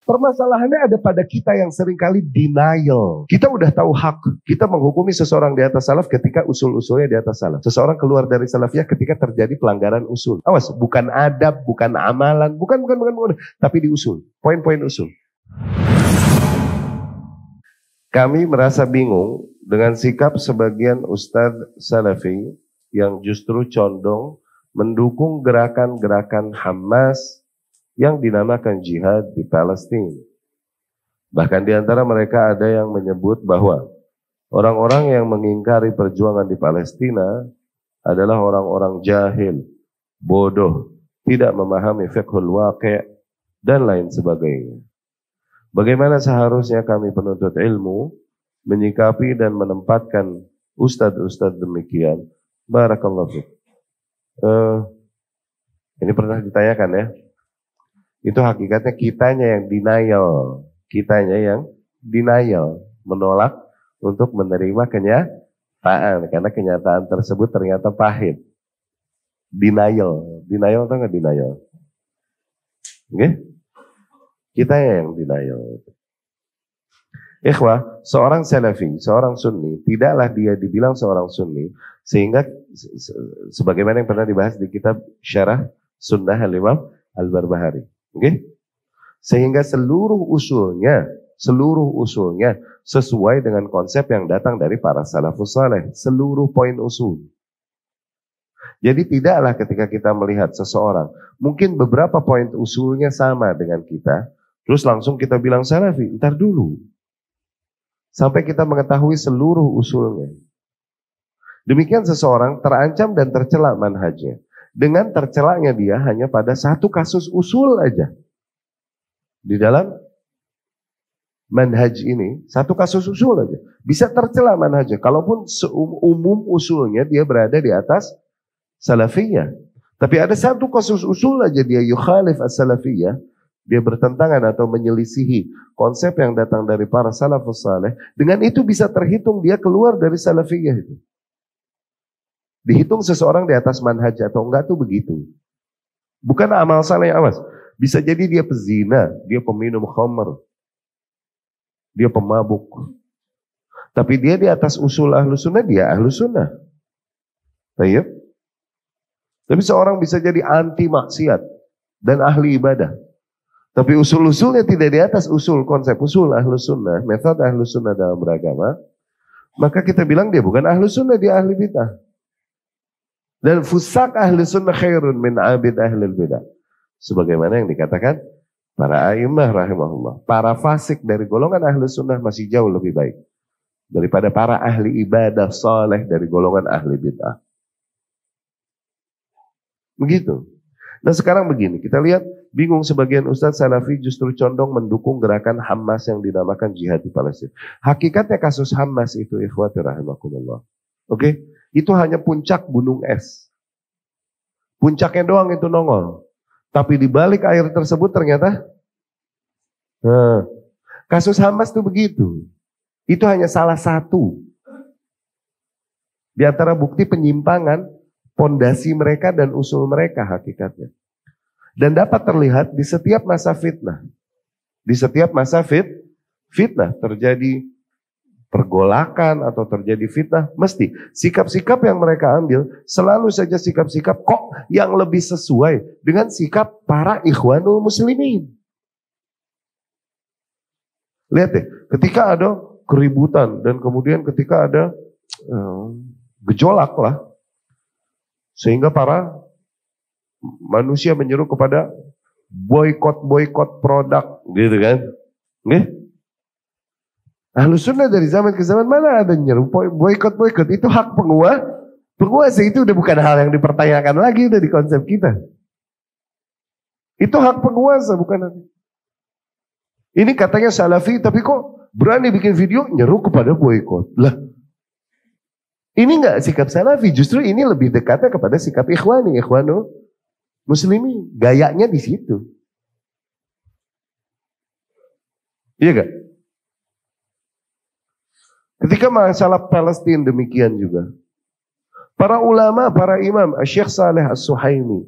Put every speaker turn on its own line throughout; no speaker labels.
Permasalahannya ada pada kita yang seringkali denial. Kita udah tahu hak. Kita menghukumi seseorang di atas salaf ketika usul-usulnya di atas salaf. Seseorang keluar dari salafiyah ketika terjadi pelanggaran usul. Awas, bukan adab, bukan amalan, bukan. Tapi di usul. Poin-poin usul. Kami merasa bingung dengan sikap sebagian ustadz salafi yang justru condong mendukung gerakan-gerakan Hamas yang dinamakan jihad di Palestina. Bahkan di antara mereka ada yang menyebut bahwa orang-orang yang mengingkari perjuangan di Palestina adalah orang-orang jahil, bodoh, tidak memahami fiqhul waqi' dan lain sebagainya. Bagaimana seharusnya kami penuntut ilmu menyikapi dan menempatkan ustadz-ustadz demikian? Barakallahu fiik. Ini pernah ditanyakan ya. Itu hakikatnya kitanya yang denial, menolak untuk menerima kenyataan, karena kenyataan tersebut ternyata pahit. Denial atau nggak denial? Oke? Kitanya yang denial. Ikhwah, seorang salafi, seorang sunni, tidaklah dia dibilang seorang sunni, sehingga sebagaimana yang pernah dibahas di kitab Syarah Sunnah Al-Imam Al-Barbahari. Okay? Sehingga seluruh usulnya sesuai dengan konsep yang datang dari para salafus saleh, seluruh poin usul. Jadi tidaklah ketika kita melihat seseorang, mungkin beberapa poin usulnya sama dengan kita, terus langsung kita bilang salafi, ntar dulu. Sampai kita mengetahui seluruh usulnya. Demikian seseorang terancam dan tercela manhajnya. Dengan tercelanya dia hanya pada satu kasus usul aja. Di dalam manhaj ini, satu kasus usul aja. Bisa tercela manhajnya. Kalaupun umum usulnya dia berada di atas salafiyah. Tapi ada satu kasus usul aja dia yukhalif as-salafiyah. Dia bertentangan atau menyelisihi konsep yang datang dari para salafus saleh. Dengan itu bisa terhitung dia keluar dari salafiyah itu. Dihitung seseorang di atas manhaj atau enggak tuh begitu. Bukan amal saleh, awas. Bisa jadi dia pezina, dia peminum khamr, dia pemabuk. Tapi dia di atas usul ahlu sunnah, dia ahlu sunnah. Baik. Tapi seorang bisa jadi anti maksiat dan ahli ibadah. Tapi usul-usulnya tidak di atas usul, konsep usul ahlu sunnah, metode ahlu sunnah dalam beragama. Maka kita bilang dia bukan ahlu sunnah, dia ahli bidah. Dan fusak ahli sunnah khairun min abid ahli bidah. Sebagaimana yang dikatakan para a'imah rahimahullah. Para fasik dari golongan ahli sunnah masih jauh lebih baik daripada para ahli ibadah saleh dari golongan ahli bid'ah. Begitu. Nah sekarang begini, kita lihat bingung sebagian ustadz salafi justru condong mendukung gerakan Hamas yang dinamakan jihad di Palestina. Hakikatnya kasus Hamas itu ikhwati rahimakumullah. Oke? Itu hanya puncak gunung es. Puncaknya doang itu nongol. Tapi di balik air tersebut ternyata kasus Hamas itu begitu. Itu hanya salah satu di antara bukti penyimpangan pondasi mereka dan usul mereka hakikatnya. Dan dapat terlihat di setiap masa fitnah. Di setiap masa fitnah terjadi pergolakan atau terjadi fitnah, mesti sikap-sikap yang mereka ambil selalu saja sikap-sikap kok yang lebih sesuai dengan sikap para ikhwanul muslimin. Lihat deh, ketika ada keributan dan kemudian ketika ada gejolak lah, sehingga para manusia menyeru kepada boikot produk, gitu kan? Nih. Ahlus sunnah dari zaman ke zaman mana ada nyeru boikot, itu hak penguasa itu udah bukan hal yang dipertanyakan lagi, udah di konsep kita. Itu hak penguasa bukan. Ini katanya salafi tapi kok berani bikin video nyeru kepada boikot. Lah. Ini enggak sikap salafi, justru ini lebih dekatnya kepada sikap ikhwanu muslimin. Gayanya di situ. Iya gak? Ketika masalah Palestina demikian juga. Para ulama, para imam, Syekh Saleh As-Suhaimi,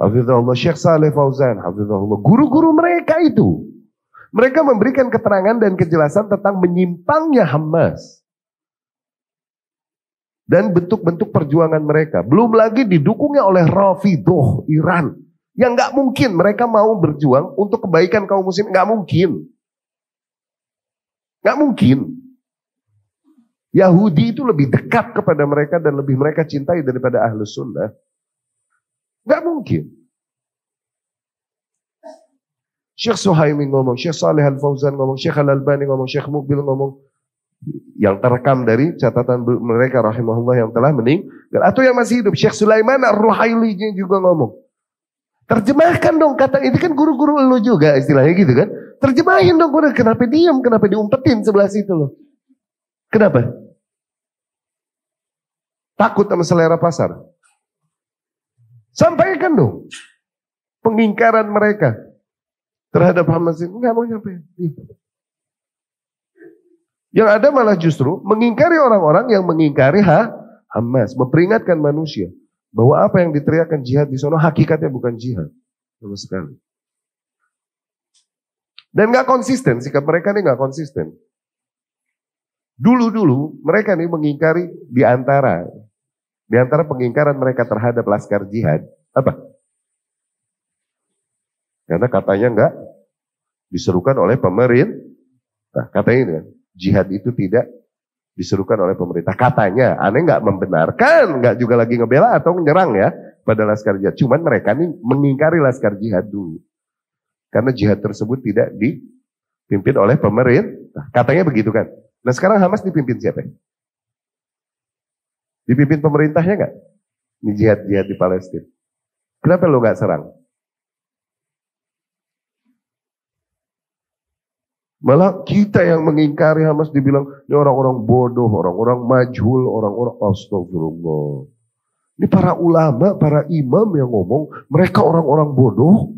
Hafizahullah, Syekh Saleh Fauzan, hafizahullah. Guru-guru mereka itu. Mereka memberikan keterangan dan kejelasan tentang menyimpangnya Hamas. Dan bentuk-bentuk perjuangan mereka. Belum lagi didukungnya oleh Rafidhah Iran. Yang gak mungkin mereka mau berjuang untuk kebaikan kaum muslim. Gak mungkin. Gak mungkin. Yahudi itu lebih dekat kepada mereka dan lebih mereka cintai daripada Ahlus Sunnah. Gak mungkin. Syekh Suhaimi ngomong, Syekh Saleh Al-Fauzan ngomong, Syekh Al-Albani ngomong, Syekh Muqbil ngomong. Yang terekam dari catatan mereka rahimahullah yang telah meninggal. Atau yang masih hidup. Syekh Sulaiman Ar-Ruhaili juga ngomong. Terjemahkan dong kata, ini kan guru-guru lu juga istilahnya gitu kan. Terjemahin dong, kenapa diam, kenapa diumpetin sebelah situ loh. Kenapa? Takut sama selera pasar. Sampaikan dong pengingkaran mereka terhadap Hamas ini. Enggak mau nyampe. Yang ada malah justru mengingkari orang-orang yang mengingkari Hamas, memperingatkan manusia bahwa apa yang diteriakkan jihad di sana hakikatnya bukan jihad sama sekali. Dan nggak konsisten, sikap mereka ini nggak konsisten. Dulu mereka nih mengingkari di antara pengingkaran mereka terhadap laskar jihad apa? Karena katanya nggak diserukan oleh pemerintah. Nah, katanya ini kan, jihad itu tidak diserukan oleh pemerintah. Katanya, aneh nggak membenarkan, nggak juga lagi ngebela atau menyerang ya pada laskar jihad. Cuman mereka nih mengingkari laskar jihad dulu. Karena jihad tersebut tidak dipimpin oleh pemerintah. Katanya begitu kan. Nah sekarang Hamas dipimpin siapa? Dipimpin pemerintahnya nggak? Ini jihad-jihad di Palestina. Kenapa lo nggak serang? Malah kita yang mengingkari Hamas dibilang ini orang-orang bodoh, orang-orang majhul, orang-orang astagfirullah. Ini para ulama, para imam yang ngomong mereka orang-orang bodoh.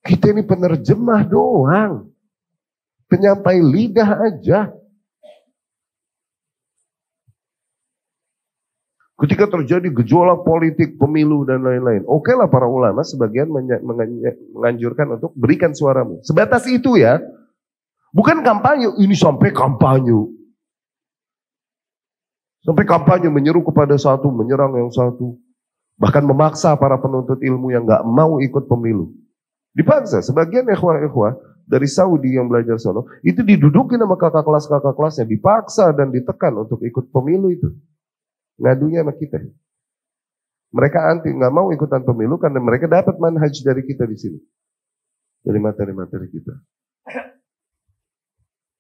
Kita ini penerjemah doang. Penyampai lidah aja. Ketika terjadi gejolak politik, pemilu dan lain-lain. Oke lah para ulama sebagian menganjurkan untuk berikan suaramu. Sebatas itu ya. Bukan kampanye, ini sampai kampanye. Sampai kampanye menyeru kepada satu, menyerang yang satu. Bahkan memaksa para penuntut ilmu yang gak mau ikut pemilu. Dipaksa, sebagian ikhwah-ikhwah dari Saudi yang belajar sono, itu didudukin sama kakak kelasnya, dipaksa dan ditekan untuk ikut pemilu itu. Ngadunya sama kita. Mereka anti, gak mau ikutan pemilu karena mereka dapat manhaj dari kita di sini. Dari materi-materi kita.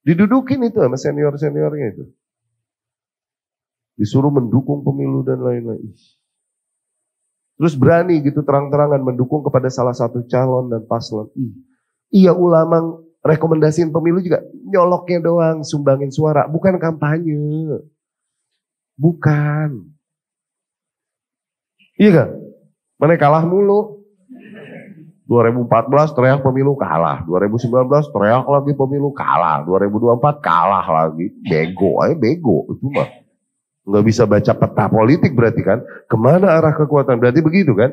Didudukin itu sama senior-seniornya itu. Disuruh mendukung pemilu dan lain-lain. Terus berani gitu terang-terangan mendukung kepada salah satu calon dan paslon. Iya ulama rekomendasiin pemilu juga nyoloknya doang, sumbangin suara. Bukan kampanye. Bukan. Iya kan? Mana kalah mulu. 2014 teriak pemilu kalah. 2019 teriak lagi pemilu kalah. 2024 kalah lagi. Bego aja bego. Itu mah. Nggak bisa baca peta politik berarti kan. Kemana arah kekuatan. Berarti begitu kan.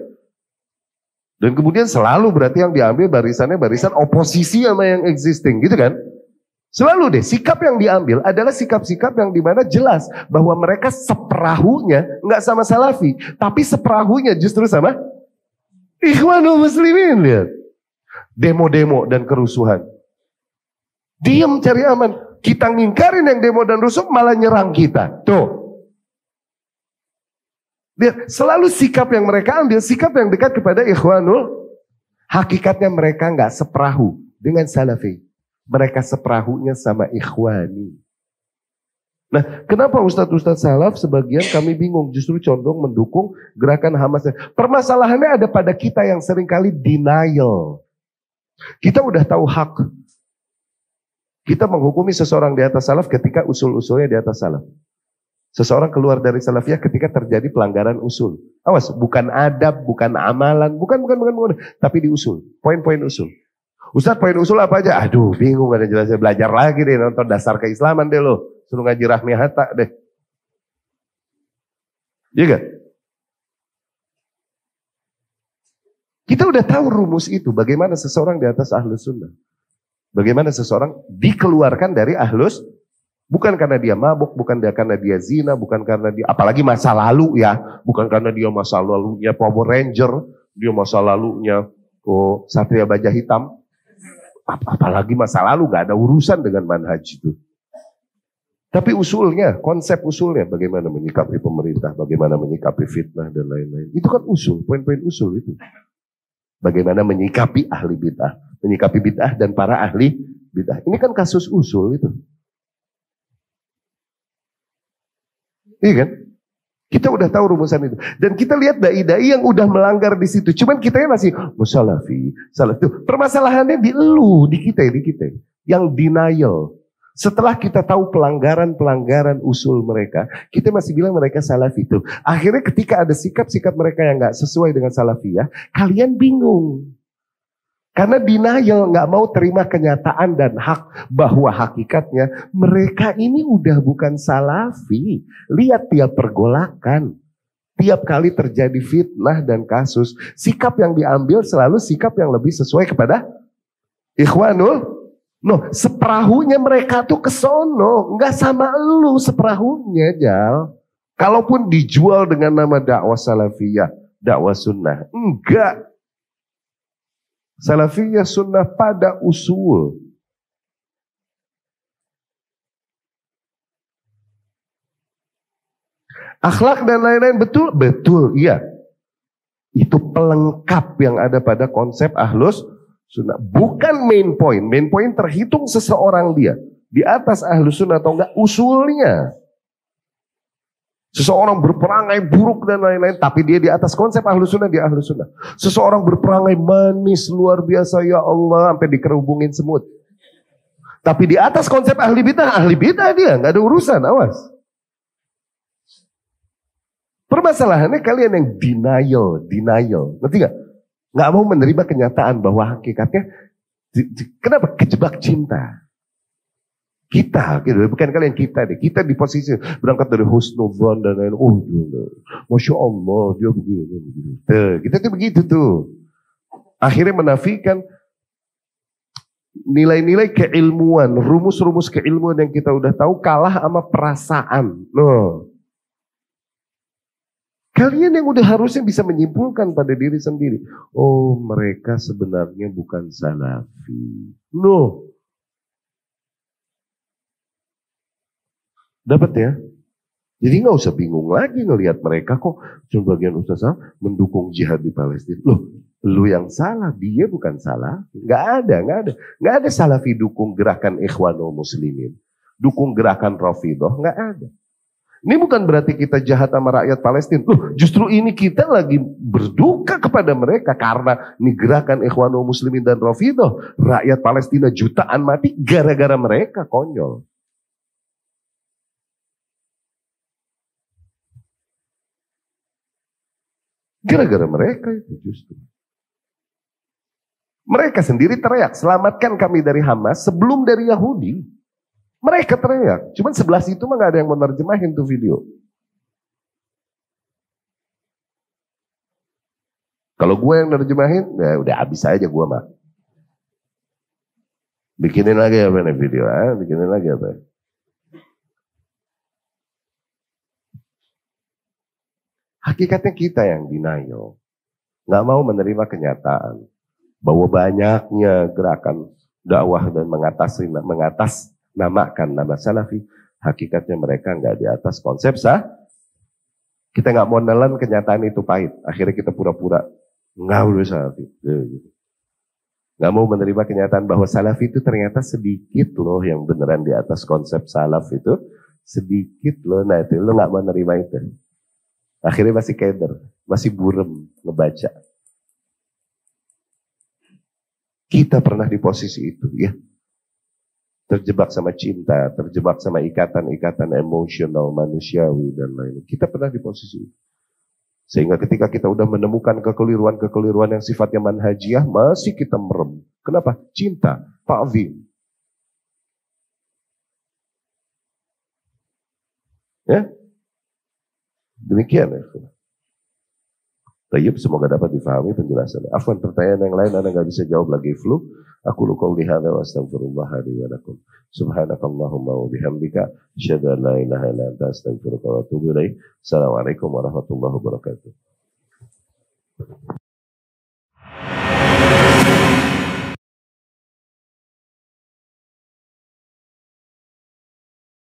Dan kemudian selalu berarti yang diambil barisannya barisan oposisi sama yang existing. Gitu kan. Selalu deh sikap yang diambil adalah sikap-sikap yang dimana jelas. Bahwa mereka seperahunya nggak sama Salafi. Tapi seperahunya justru sama Ikhwanul Muslimin. Lihat. Demo-demo dan kerusuhan. Diam cari aman. Kita ngingkarin yang demo dan rusuh malah nyerang kita. Tuh. Lihat, selalu sikap yang mereka ambil, sikap yang dekat kepada Ikhwanul. Hakikatnya mereka nggak seperahu dengan Salafi. Mereka seperahunya sama Ikhwani. Nah, kenapa Ustadz-Ustadz Salaf sebagian kami bingung, justru condong mendukung gerakan Hamas. Permasalahannya ada pada kita yang seringkali denial. Kita udah tahu hak. Kita menghukumi seseorang di atas salaf ketika usul-usulnya di atas salaf. Seseorang keluar dari salafiyah ketika terjadi pelanggaran usul. Awas, bukan adab, bukan amalan, bukan. Tapi di usul, poin-poin usul. Ustadz poin usul apa aja? Aduh bingung, ada jelasnya, belajar lagi deh, nonton dasar keislaman deh lo. Suruh ngaji Rahmi Hatta deh. Iya gak? udah tahu rumus itu. Bagaimana seseorang di atas ahlus sunnah. Bagaimana seseorang dikeluarkan dari ahlus. Bukan karena dia mabuk, bukan karena dia zina, bukan karena dia, apalagi masa lalu ya. Bukan karena dia masa lalunya Power Ranger, dia masa lalunya Satria Baja Hitam. Apalagi masa lalu, gak ada urusan dengan manhaj itu. Tapi usulnya, konsep usulnya, bagaimana menyikapi pemerintah, bagaimana menyikapi fitnah dan lain-lain. Itu kan usul, poin-poin usul itu. Bagaimana menyikapi ahli bid'ah, menyikapi bid'ah dan para ahli bid'ah. Ini kan kasus usul itu. Iya kan? Kita udah tahu rumusan itu. Dan kita lihat dai-dai yang udah melanggar di situ. Cuman kita masih musalafi, salah itu. Permasalahannya di elu, di kita. Yang denial. Setelah kita tahu pelanggaran-pelanggaran usul mereka, kita masih bilang mereka salafi itu. Akhirnya ketika ada sikap-sikap mereka yang gak sesuai dengan salafiyah, kalian bingung. Karena denial, gak mau terima kenyataan dan hak bahwa hakikatnya mereka ini udah bukan salafi. Lihat tiap pergolakan, tiap kali terjadi fitnah dan kasus, sikap yang diambil selalu sikap yang lebih sesuai kepada ikhwanul. Seperahunya mereka tuh kesono, nggak sama elu seperahunya, Jal. Kalaupun dijual dengan nama dakwah salafiyah, dakwah sunnah, enggak. Salafiyah sunnah pada usul. Akhlak dan lain-lain betul? Betul, iya. Itu pelengkap yang ada pada konsep ahlus sunnah. Bukan main point. Main point terhitung seseorang dia. Di atas ahlus sunnah atau enggak usulnya. Seseorang berperangai buruk dan lain-lain, tapi dia di atas konsep ahlus sunnah, dia ahlus sunnah. Seseorang berperangai manis luar biasa, ya Allah, sampai dikerubungin semut. Tapi di atas konsep ahli bidah dia, nggak ada urusan, awas. Permasalahannya kalian yang denial, ngerti nggak? Nggak mau menerima kenyataan bahwa hakikatnya, kenapa kejebak cinta? Kita, gitu, bukan kalian kita deh. Kita di posisi berangkat dari husnudzon dan lain. Oh, masya Allah dia begini. Kita tuh begitu tuh. Akhirnya menafikan nilai-nilai keilmuan, rumus-rumus keilmuan yang kita udah tahu kalah sama perasaan. Kalian yang udah harusnya bisa menyimpulkan pada diri sendiri. Oh, mereka sebenarnya bukan salafi. Dapat ya? Jadi nggak usah bingung lagi ngelihat mereka kok sebagian ustaz mendukung jihad di Palestina. Lu yang salah, dia bukan salah. Nggak ada salafi dukung gerakan Ikhwanul Muslimin, dukung gerakan Rafidhah, nggak ada. Ini bukan berarti kita jahat sama rakyat Palestina. Justru ini kita lagi berduka kepada mereka karena ini gerakan Ikhwanul Muslimin dan Rafidhah. Rakyat Palestina jutaan mati gara-gara mereka, konyol. Gara-gara mereka itu justru. Mereka sendiri teriak, selamatkan kami dari Hamas sebelum dari Yahudi. Mereka teriak. Cuman 11 itu mah gak ada yang mau nerjemahin tuh video. Kalau gue yang nerjemahin, ya udah habis aja gue mah. Bikinin lagi apa nih video? Bikinin lagi apa? Hakikatnya kita yang denial. Nggak mau menerima kenyataan bahwa banyaknya gerakan dakwah dan mengatasnamakan nama salafi, hakikatnya mereka nggak di atas konsep sah. Kita nggak mau nelan kenyataan itu pahit. Akhirnya kita pura-pura nggak udah salafi. Nggak mau menerima kenyataan bahwa salafi itu ternyata sedikit loh yang beneran di atas konsep salaf itu. Sedikit loh. Nah itu lo nggak mau menerima itu. Akhirnya masih keder, masih burem ngebaca. Kita pernah di posisi itu ya. Terjebak sama cinta, terjebak sama ikatan-ikatan emosional, manusiawi dan lain-lain. Kita pernah di posisi itu. Sehingga ketika kita udah menemukan kekeliruan-kekeliruan yang sifatnya manhajiah, masih kita merem. Kenapa? Cinta, ta'zim. Ya. Demikian ya. Tayyib, semoga dapat difahami penjelasan. Afwan, pertanyaan yang lain Anda nggak bisa jawab lagi flu. Aku qouli hadza wa astaghfirullah li wa lakum. Subhanakallahumma wa bihamdika asyhadu an la ilaha illa anta astaghfiruka wa atubu ilaik. Assalamualaikum warahmatullahi wabarakatuh.